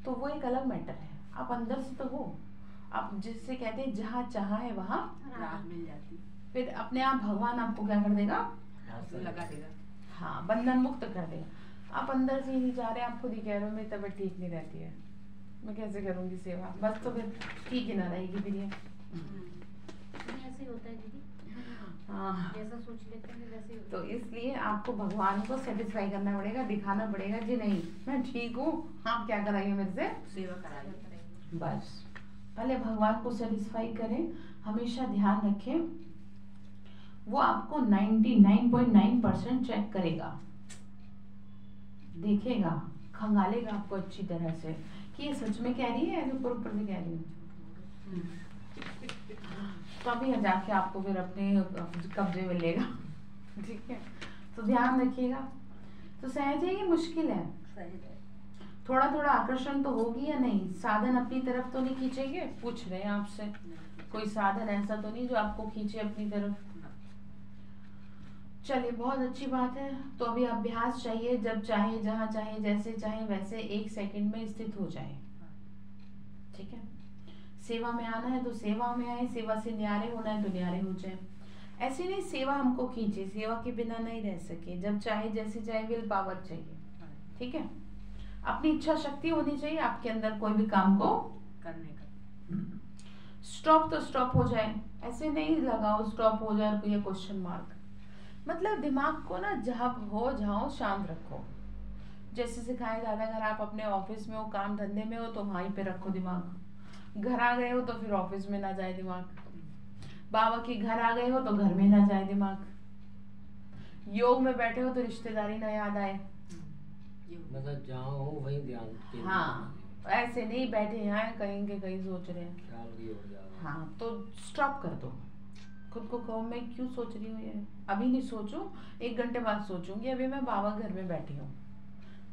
तो वो एक अलग मैटर है। आप अंदर से तो हो, आप जिससे कहते हैं जहाँ चाहा है वहाँ राह मिल जाती, फिर अपने आप भगवान आपको क्या कर देगा, लगा देगा, हाँ बंधन मुक्त कर देगा। आप अंदर से ही नहीं चाह रहे, आप खुद ही कह रहे हो मेरी तबीयत ठीक नहीं रहती है, मैं कैसे करूँगी सेवा, बस तो फिर ठीक ही ना रहेगी फिर ये। ऐसे होता है दीदी, हाँ जैसा सोच लेते हैं वैसे ही होता तो इसलिए आपको भगवान को सेटिस्फाई करना पड़ेगा, दिखाना पड़ेगा जी नहीं मैं ठीक हूँ, आप क्या कराइए मेरे से सेवा कराइए, बस पहले भगवान को सेटिस्फाई करें। हमेशा ध्यान रखें वो आपको 99.9% चेक करेगा, देखेगा, खंगालेगा आपको अच्छी तरह से कि ये सच में कह रही है, ऊपर ऊपर से कह रही हूँ, तभी जाके आपको फिर अपने कब्जे में लेगा। ठीक है, तो ध्यान रखिएगा। तो सहज है, ये मुश्किल है, थोड़ा थोड़ा आकर्षण तो होगी या नहीं? साधन अपनी तरफ तो नहीं खींचेंगे? पूछ रहे हैं आपसे, कोई साधन ऐसा तो नहीं जो आपको खींचे अपनी तरफ? चलिए, बहुत अच्छी बात है। तो अभी अभ्यास चाहिए, जब चाहे, जहाँ चाहे, जैसे चाहे वैसे 1 सेकंड में स्थित हो जाए। ठीक है, सेवा में आना है तो सेवा में आए, सेवा से न्यारे होना है तो न्यारे हो जाए। ऐसे नहीं सेवा हमको खींचे, सेवा के बिना नहीं रह सके। जब चाहे, जैसे चाहे, विल पावर चाहिए। ठीक है, अपनी इच्छा शक्ति होनी चाहिए आपके अंदर कोई भी काम को करने का। स्टॉप तो स्टॉप हो जाए, ऐसे नहीं लगाओ स्टॉप हो जाए कोई क्वेश्चन मार्क। मतलब दिमाग को ना जहाँ हो जहाँ शांत रखो। जैसे सिखाया जाता है, अगर आप अपने ऑफिस में हो, काम धंधे में हो, तो वहीं पे रखो दिमाग। घर आ गए हो तो फिर ऑफिस में ना जाए दिमाग। बाबा के घर आ गए हो तो घर में ना जाए दिमाग। योग में बैठे हो तो रिश्तेदारी ना याद आए। मतलब जहाँ हो वहीं ध्यान केंद्रित हाँ, ऐसे नहीं बैठे हैं कहीं के कहीं सोच रहे हैं। ख्याल भी हो जाएगा। हाँ, तो स्टॉप कर दो। खुद को कहो मैं क्यों सोच रही हूँ ये, अभी नहीं सोचूं, 1 घंटे बाद सोचूंगी। अभी मैं बाबा घर में बैठी हूँ,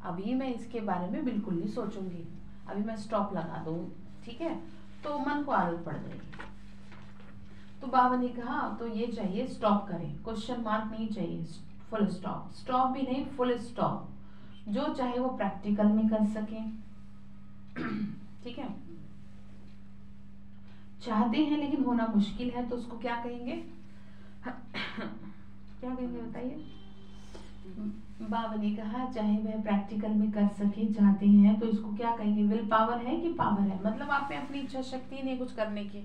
अभी मैं इसके बारे में बिल्कुल नहीं सोचूंगी, अभी मैं स्टॉप लगा दूँ। ठीक है, तो मन को आदत पड़ जाएगी। तो बाबा ने कहा तो ये चाहिए, स्टॉप करें, क्वेश्चन मार्क नहीं चाहिए, फुल स्टॉप। स्टॉप भी नहीं, फुल स्टॉप। जो चाहे वो प्रैक्टिकल में कर सकें। ठीक है, चाहते हैं लेकिन होना मुश्किल है तो उसको क्या कहेंगे? क्या कहेंगे बताइए? बाबा ने कहा चाहे वह प्रैक्टिकल में कर सके, चाहते हैं तो इसको क्या कहेंगे? विल पावर है कि पावर है? मतलब आप में अपनी इच्छा शक्ति नहीं कुछ करने की।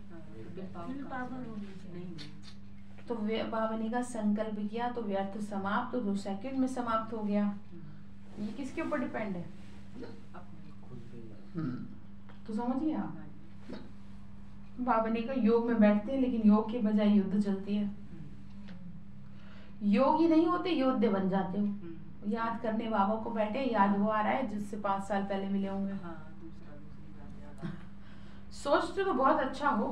तो बाबा ने कहा संकल्प किया तो व्यर्थ समाप्त, तो 2 सेकंड में समाप्त हो गया। ये किसके ऊपर डिपेंड है? तो समझिए आप, बाबा ने कहा योग में बैठते हैं लेकिन योग के बजाय युद्ध चलती है। योग ही नहीं होते, योद्धे बन जाते हो। याद करने बाबा को बैठे, याद वो आ रहा है जिससे 5 साल पहले मिले होंगे। सोचते तो बहुत अच्छा हो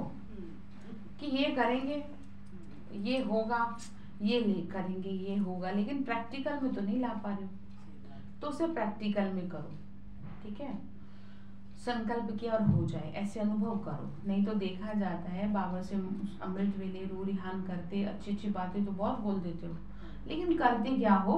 कि ये करेंगे, ये होगा, ये करेंगे, ये होगा, लेकिन प्रैक्टिकल में तो नहीं ला पा रहे हो, तो उसे प्रैक्टिकल में करो। ठीक है, संकल्प किया और हो जाए, ऐसे अनुभव करो। नहीं तो देखा जाता है बाबा से अमृत वेले रू रिहान करते, अच्छी अच्छी बातें तो बहुत बोल देते हो, लेकिन करते क्या हो?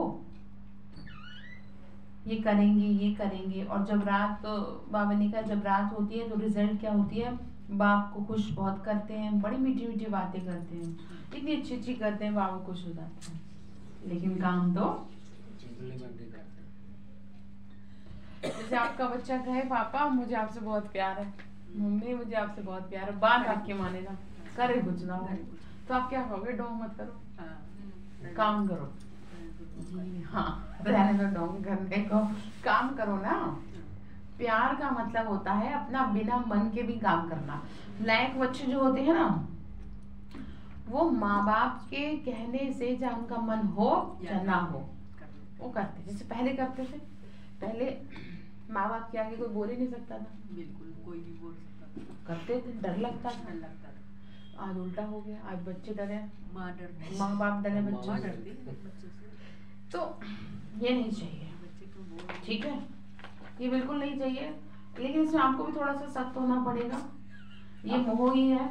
ये करेंगे, ये करेंगे, और जब रात, तो बाबा ने कहा जब रात होती है तो रिजल्ट क्या होती है? बाप को खुश बहुत करते हैं, बड़ी मीठी मीठी बातें करते हैं, इतनी अच्छी अच्छी करते हैं, बाबा खुश हो जाते हैं, लेकिन काम तो जैसे आपका बच्चा कहे पापा मुझे आपसे बहुत प्यार है, मम्मी मुझे आपसे बहुत प्यार है, बात आपके मानेगा, करे कुछ ना हो, तो आप क्या कहोगे? डोंग मत करो, काम करो। जी हाँ, रहने दो डोंग करने को, काम करो ना। प्यार का मतलब होता है अपना बिना मन के भी काम करना। लायक बच्चे जो होते हैं ना, वो माँ बाप के कहने से चाहे उनका मन हो या ना हो वो करते। जैसे पहले करते थे, पहले माँ बाप के आगे कोई बोल ही नहीं सकता था, बिल्कुल कोई नहीं बोल सकता, करते थे, डर लगता था। आज उल्टा हो गया, आज बच्चे डरे, माँ बाप डरे बच्चे से। तो ये नहीं चाहिए, ठीक है, ये बिल्कुल नहीं चाहिए। लेकिन इसमें आपको भी थोड़ा सा सख्त होना पड़ेगा। ये मोह ही है,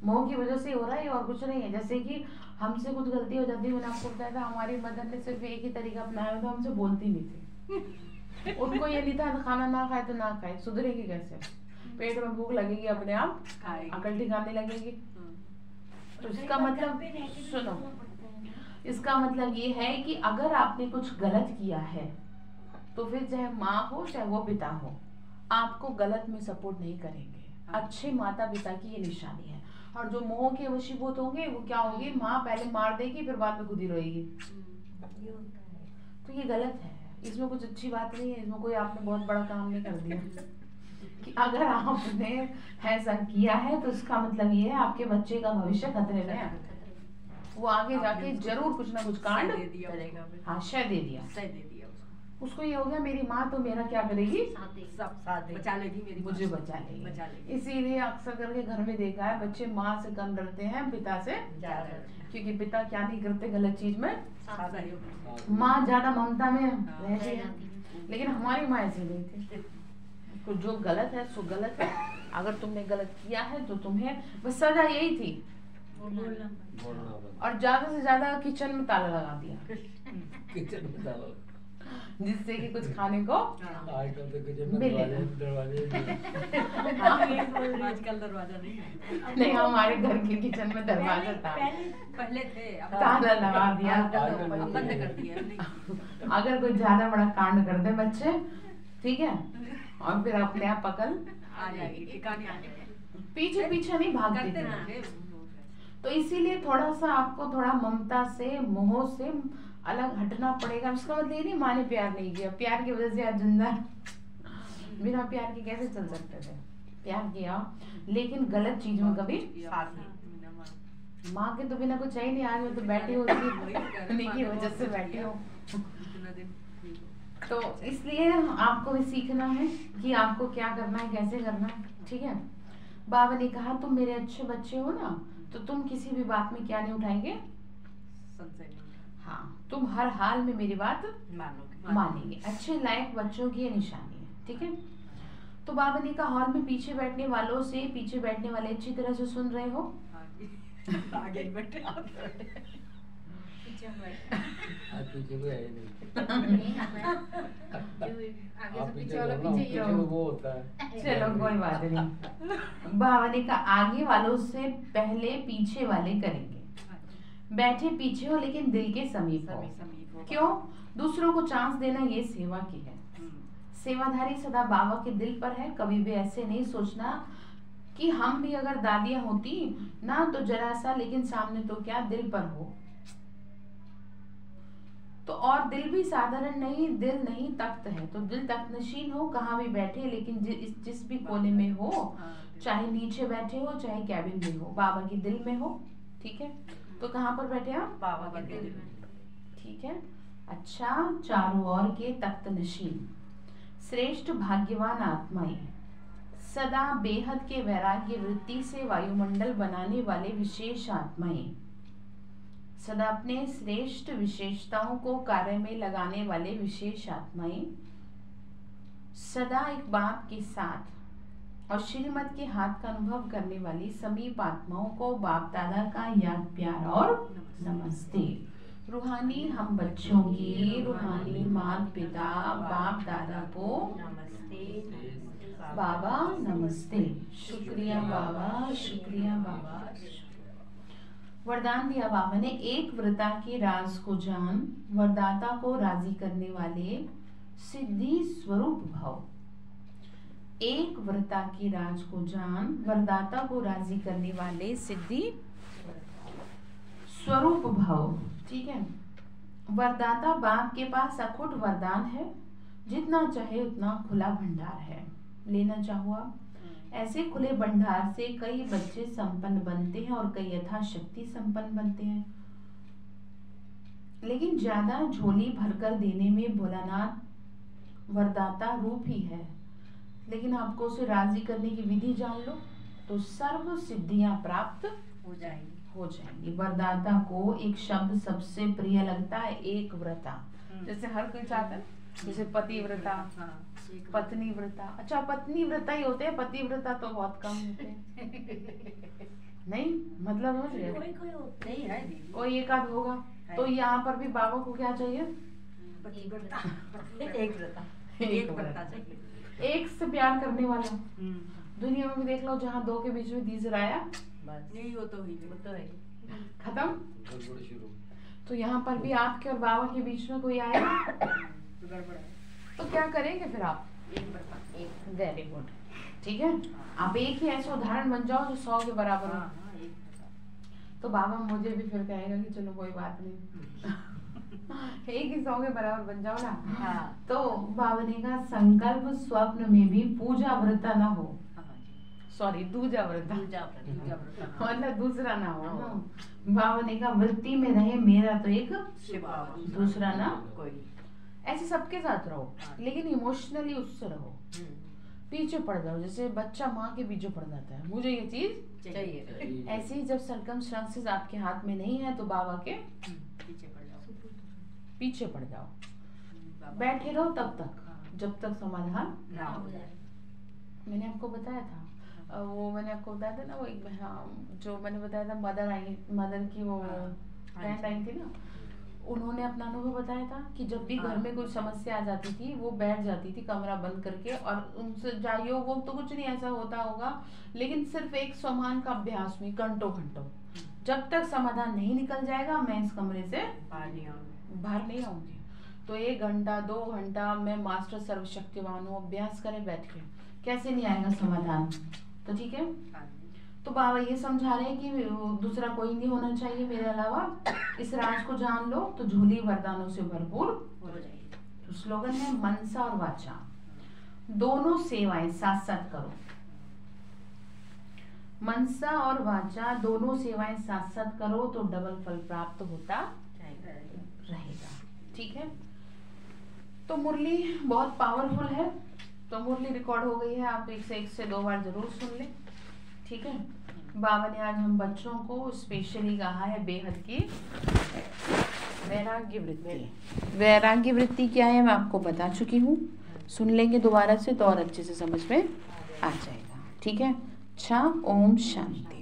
मोह की वजह से हो रहा है और कुछ नहीं है। जैसे कि हमसे कुछ गलती हो जाती है, मैंने आपको बताया था हमारी मदर ने सिर्फ एक ही तरीका अपनाया था, हमसे बोलती नहीं थी। उनको ये नहीं था खाना ना खाए तो ना खाए, सुधरेगी कैसे? पेट में भूख लगेगी अपने आप, अकल ठिकाने लगेगी। तो इसका मतलब सुनो, इसका मतलब ये है कि अगर आपने कुछ गलत किया है तो फिर चाहे माँ हो चाहे वो पिता हो, आपको गलत में सपोर्ट नहीं करेंगे। अच्छे माता पिता की ये निशानी है। और जो मोह के वशीभूत होंगे वो क्या होंगे? माँ पहले मार देगी फिर बाद में खुद ही रोएगी। तो ये गलत है, इसमें कुछ अच्छी बात नहीं है, इसमें कोई आपने बहुत बड़ा काम नहीं कर दिया। कि अगर आपने ऐसा किया है तो इसका मतलब ये है आपके बच्चे का भविष्य खतरे में है। वो आगे जाके जरूर कुछ ना कुछ कांड करेगा। हाँ, शय दे दिया उसको। ये हो गया मेरी माँ तो मेरा क्या करेगी? सब साथ बचा लेगी, मेरी मुझे बचा लेगी। इसीलिए अक्सर करके घर में देखा है बच्चे माँ से कम डरते हैं, पिता से ज्यादा, क्योंकि पिता क्या नहीं करते गलत चीज में, माँ ज्यादा ममता में रहती है। लेकिन हमारी माँ ऐसी नहीं थी। तो जो गलत है सो गलत है, अगर तुमने गलत किया है तो तुम्हें बस सजा यही थी, बोलना बोलना बंद। और ज्यादा से ज्यादा किचन में ताला लगा दिया किचन में ताला। जिससे कि कुछ खाने को आजकल तो किचन में मिले। दरवाजे आजकल दरवाजा नहीं है। नहीं, हमारे घर के किचन में दरवाजा था, पहले थे, अब ताला लगा दिया। अब बंद कर दिया नहीं। अगर कोई ज्यादा बड़ा कांड कर दे बच्चे, ठीक है, और फिर अपने आप पकड़ आ जाएगी ठिकाने आने पीछे पीछे नहीं भागते करते थे। रहते। तो इसीलिए थोड़ा सा आपको थोड़ा ममता से, मोह से अलग हटना पड़ेगा। उसका मतलब ये नहीं माँ ने प्यार नहीं किया, प्यार की वजह से आज जिंदा, बिना प्यार के कैसे चल सकते थे? प्यार किया, लेकिन गलत चीज में कभी साथ में माँ के तो बिना कुछ है ही नहीं। आज मैं तो बैठी हूँ उन्हीं की वजह से बैठी हूँ। इतना दिन तो इसलिए आपको भी सीखना है कि आपको क्या करना है, कैसे करना है, ठीक है। बाबा ने कहा तुम मेरे अच्छे बच्चे हो ना, तो तुम किसी भी बात में क्या नहीं उठाएंगे, संशय नहीं हाँ, तुम हर हाल में मेरी बात मानोगे। मानेंगे। अच्छे लायक बच्चों की ये निशानी है, ठीक है। तो बाबा ने कहा हॉल में पीछे बैठने वालों से, पीछे बैठने वाले अच्छी तरह से सुन रहे हो। आगे बैठे आप आज पीछे कोई है ही नहीं। आगे आप से पीछे पीछे वाला करो ना, पीछे ही पीछे हो। तो वो होता है। चलो कोई बात नहीं। बाबा ने कहा आगे वालों से पहले पीछे वाले करेंगे। बैठे पीछे हो लेकिन दिल के समीप हो। समीप हो। क्यों? दूसरों को चांस देना ये सेवा की है। सेवाधारी सदा बाबा के दिल पर है। कभी भी ऐसे नहीं सोचना कि हम भी अगर दादियां होती ना तो जरा सा, लेकिन सामने तो क्या दिल पर हो। तो और दिल भी साधारण नहीं, दिल नहीं तख्त है। तो दिल तख्त नशीन हो, कहाँ भी बैठे, लेकिन जिस भी कोने में हो, चाहे नीचे बैठे हो चाहे कैबिन में हो, बाबा के दिल में हो, ठीक है। तो कहाँ पर बैठे आप? बाबा के दिल में। ठीक है। अच्छा, चारों ओर के तख्त नशीन श्रेष्ठ भाग्यवान आत्माएं, सदा बेहद के वैराग्य वृत्ति से वायुमंडल बनाने वाले विशेष आत्माएं, सदा अपने श्रेष्ठ विशेषताओं को कार्य में लगाने वाले विशेष आत्माएं, सदा एक बाप के साथ और श्रीमत के हाथ का अनुभव करने वाली समीप आत्माओं को बाप दादा का याद प्यार और नमस्ते। रूहानी हम बच्चों की रूहानी माता पिता बाप दादा को नमस्ते बाबा नमस्ते। शुक्रिया बाबा, शुक्रिया बाबा। वरदान दिया बाबा ने, एक व्रता के राज को जान, वरदाता को राजी करने वाले सिद्धि स्वरूप भव। एक व्रता की राज को जान, वरदाता को राजी करने वाले सिद्धि स्वरूप भव, ठीक है। वरदाता बाप के पास अखुट वरदान है, जितना चाहे उतना खुला भंडार है। लेना चाहो आप, ऐसे खुले भंडार से कई बच्चे संपन्न बनते हैं और कई यथाशक्ति संपन्न बनते हैं। लेकिन ज्यादा झोली भरकर देने में भोलानाथ वरदाता रूप ही है। लेकिन आपको उसे राजी करने की विधि जान लो तो सर्व सिद्धियां प्राप्त हो जाएंगी। वरदाता को एक शब्द सबसे प्रिय लगता है, एक व्रता। जैसे हर कोई चाहता है, जैसे पतिव्रता, पत्नी व्रता। अच्छा, पत्नी व्रता ही होते हैं, पति व्रता तो बहुत कम होते हैं। नहीं मतलब समझ रहे? कोई होते नहीं है दीदी। कोई एक आध होगा। तो यहाँ पर भी बाबा को क्या चाहिए? एक व्रता एक व्रता चाहिए। एक से प्यार करने वाला। दुनिया में भी देख लो, जहाँ दो के बीच में तीसरा आया बस नहीं, वो तो है खत्म। गड़बड़ शुरू। तो यहाँ पर भी आपके और बाबा के बीच में कोई आया गड़बड़ है। तो क्या करेंगे फिर आप? एक व्रता एक। वेरी गुड, ठीक है। आप एक ही ऐसे उदाहरण बन जाओ जो 100 के बराबर हो। एक व्रता। तो बाबा मुझे भी फिर कहेगा कि चलो कोई बात नहीं, एक ही 100 के बराबर बन जाओ ना। हाँ। तो बाबा ने कहा संकल्प स्वप्न में भी पूजा व्रता ना हो, सॉरी दूजा व्रता, मतलब दूसरा ना हो ना। बाबा ने कहा वृत्ति में रहे मेरा तो एक, दूसरा ना कोई। ऐसे सबके साथ रहो, लेकिन इमोशनली उससे रहो। पीछे पड़ जाओ, जैसे बच्चा माँ के पीछे पड़ जाता है, मुझे ये चीज चाहिए। ऐसे ही जब सर्कमस्टांसेस आपके हाथ में नहीं है तो बाबा के पीछे पड़ जाओ। पीछे पड़ जाओ, बैठे रहो तब तक। जब तक समाधान ना हो जाए। मैंने आपको बताया था वो मैंने आपको बताया था ना वो एक जो मैंने बताया था मदर की वो फ्रेंड आई थी ना, उन्होंने अपना अनुभव बताया था कि जब भी घर में कोई समस्या आ जाती थी वो बैठ जाती थी कमरा बंद करके और उनसे जाइए वो तो कुछ नहीं ऐसा होता होगा, लेकिन सिर्फ एक सम्मान का अभ्यास में घंटों जब तक समाधान नहीं निकल जाएगा मैं इस कमरे से बाहर नहीं आऊंगी। तो 1 घंटा 2 घंटा मैं मास्टर सर्वशक्तिवान हूँ, अभ्यास करें बैठ के, कैसे नहीं आएगा समाधान। तो ठीक है, तो बाबा ये समझा रहे हैं कि दूसरा कोई नहीं होना चाहिए मेरे अलावा, इस राज को जान लो तो झोली वरदानों से भरपूर हो जाएगी। तो स्लोगन है मनसा और वाचा दोनों सेवाएं साथ साथ करो, मनसा और वाचा दोनों सेवाएं साथ साथ करो तो डबल फल प्राप्त होता रहेगा। ठीक है, तो मुरली बहुत पावरफुल है, तो मुरली रिकॉर्ड हो गई है, आप एक से 2 बार जरूर सुन लें। ठीक है, बाबा ने आज हम बच्चों को स्पेशली कहा है बेहद की वैराग्य वृत्ति। वैराग्य वृत्ति क्या है मैं आपको बता चुकी हूँ, सुन लेंगे दोबारा से तो और अच्छे से समझ में आ जाएगा। ठीक है, अच्छा, ओम शांति।